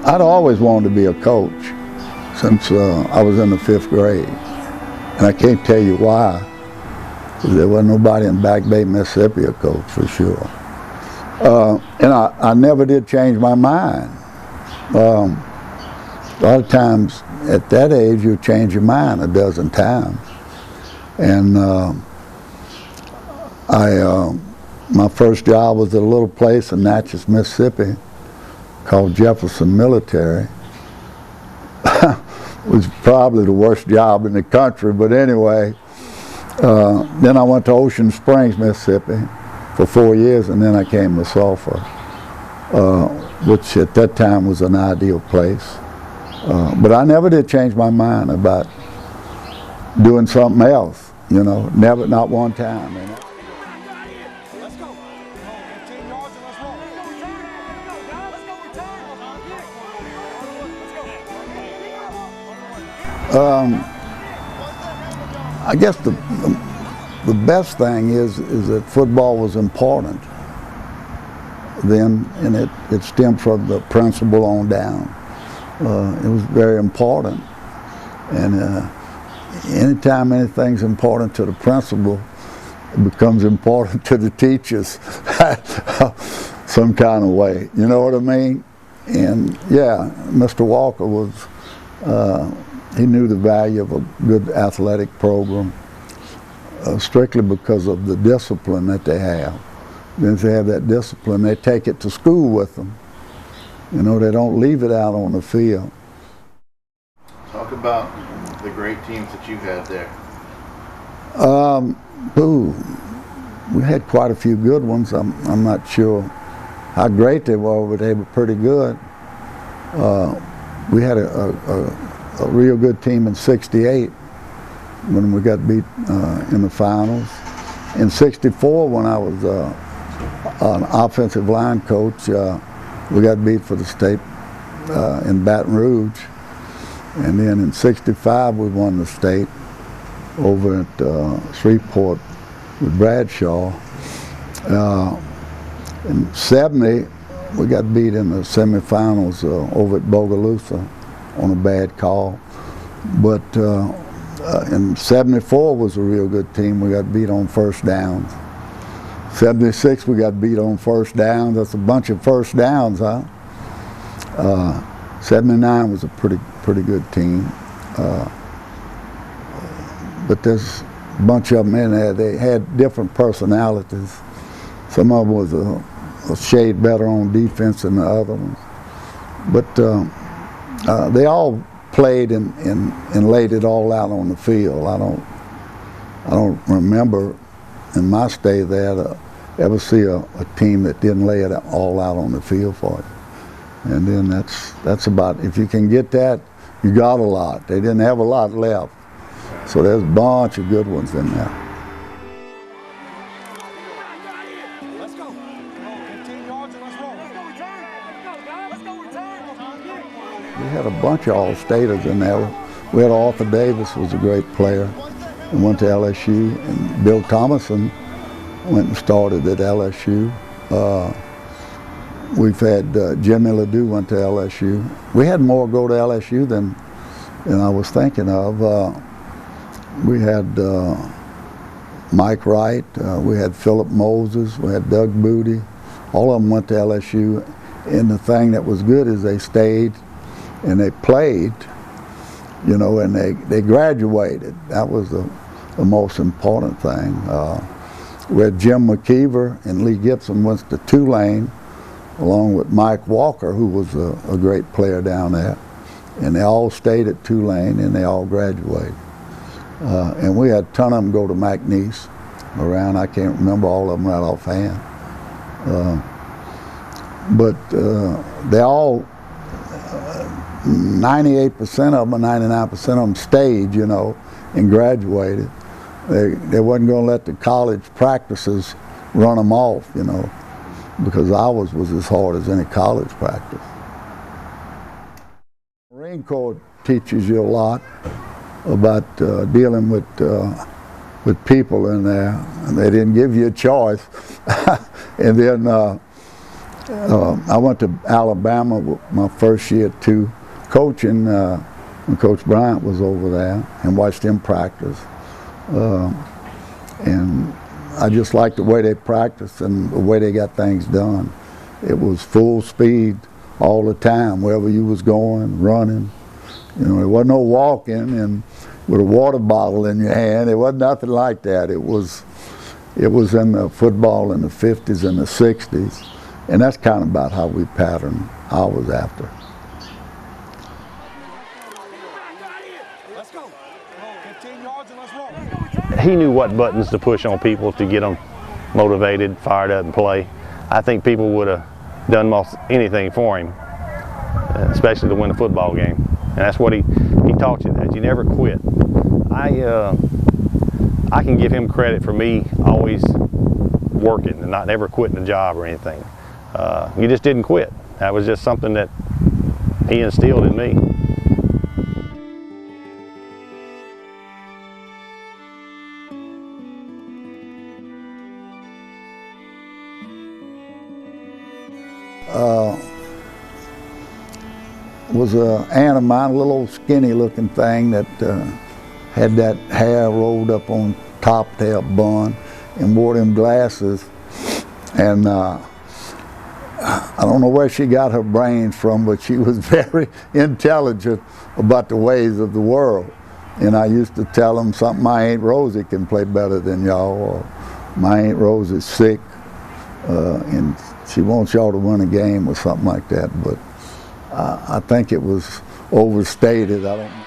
I'd always wanted to be a coach since I was in the 5th grade. And I can't tell you why. There wasn't nobody in Back Bay, Mississippi a coach for sure. And I never did change my mind. A lot of times at that age you change your mind a dozen times. And my first job was at a little place in Natchez, Mississippi called Jefferson Military. It was probably the worst job in the country, but anyway. Then I went to Ocean Springs, Mississippi for 4 years, and then I came to Sulphur, which at that time was an ideal place. But I never did change my mind about doing something else, you know, never, not one time. You know? Let's go. 15 yards and let's roll. I guess the best thing is that football was important then, and it stemmed from the principal on down. It was very important, and anytime anything's important to the principal, it becomes important to the teachers some kind of way. You know what I mean? And yeah, Mr. Walker was. He knew the value of a good athletic program, strictly because of the discipline that they have. Then they have that discipline, they take it to school with them. You know, they don't leave it out on the field. Talk about the great teams that you had there. We had quite a few good ones. I'm not sure how great they were, but they were pretty good. We had a real good team in '68 when we got beat in the finals. In '64, when I was an offensive line coach, we got beat for the state in Baton Rouge. And then in '65, we won the state over at Shreveport with Bradshaw. In '70, we got beat in the semifinals over at Bogalusa on a bad call. But in '74 was a real good team. We got beat on first downs. '76 we got beat on first downs. That's a bunch of first downs, huh? '79 was a pretty good team. But there's a bunch of them in there. They had different personalities. Some of them was a shade better on defense than the other ones. But they all played and laid it all out on the field. I don't remember in my stay there to ever see a team that didn't lay it all out on the field for you. And then that's about, if you can get that, you got a lot. They didn't have a lot left. So there's a bunch of good ones in there. Let's go. 15 yards and let's roll. We had a bunch of all-staters in there. We had Arthur Davis, was a great player, and went to LSU. And Bill Thomason went and started at LSU. We've had Jimmy Ledoux went to LSU. We had more go to LSU than I was thinking of. We had Mike Wright, we had Philip Moses, we had Doug Booty. All of them went to LSU. And the thing that was good is they stayed and they played, you know, and they graduated. That was the most important thing. We had Jim McKeever and Lee Gibson went to Tulane, along with Mike Walker, who was a great player down there. And they all stayed at Tulane and they all graduated. And we had a ton of them go to McNeese around. I can't remember all of them right offhand. But they all, 98% of them or 99% of them stayed, you know, and graduated. They wasn't going to let the college practices run them off, you know, because ours was as hard as any college practice. Marine Corps teaches you a lot about dealing with people in there, and they didn't give you a choice. And then I went to Alabama my first year too, coaching when Coach Bryant was over there, and watched him practice. And I just liked the way they practiced and the way they got things done. It was full speed all the time, wherever you was going, running. You know, there wasn't no walking and with a water bottle in your hand. It wasn't nothing like that. It was in the football in the 50s and the 60s. And that's kind of about how we patterned ours after. Let's go. Come on, 15 yards and let's roll. He knew what buttons to push on people to get them motivated, fired up, and play. I think people would have done most anything for him, especially to win a football game. And that's what he taught you, that you never quit. I can give him credit for me always working and not ever quitting a job or anything. You just didn't quit. That was just something that he instilled in me. Was an aunt of mine, a little old skinny looking thing that had that hair rolled up on top there, bun, and wore them glasses. And I don't know where she got her brains from, but she was very intelligent about the ways of the world. And I used to tell them something, my Aunt Rosie can play better than y'all, or my Aunt Rosie's sick, and she wants y'all to win a game or something like that. But I think it was overstated. I don't know.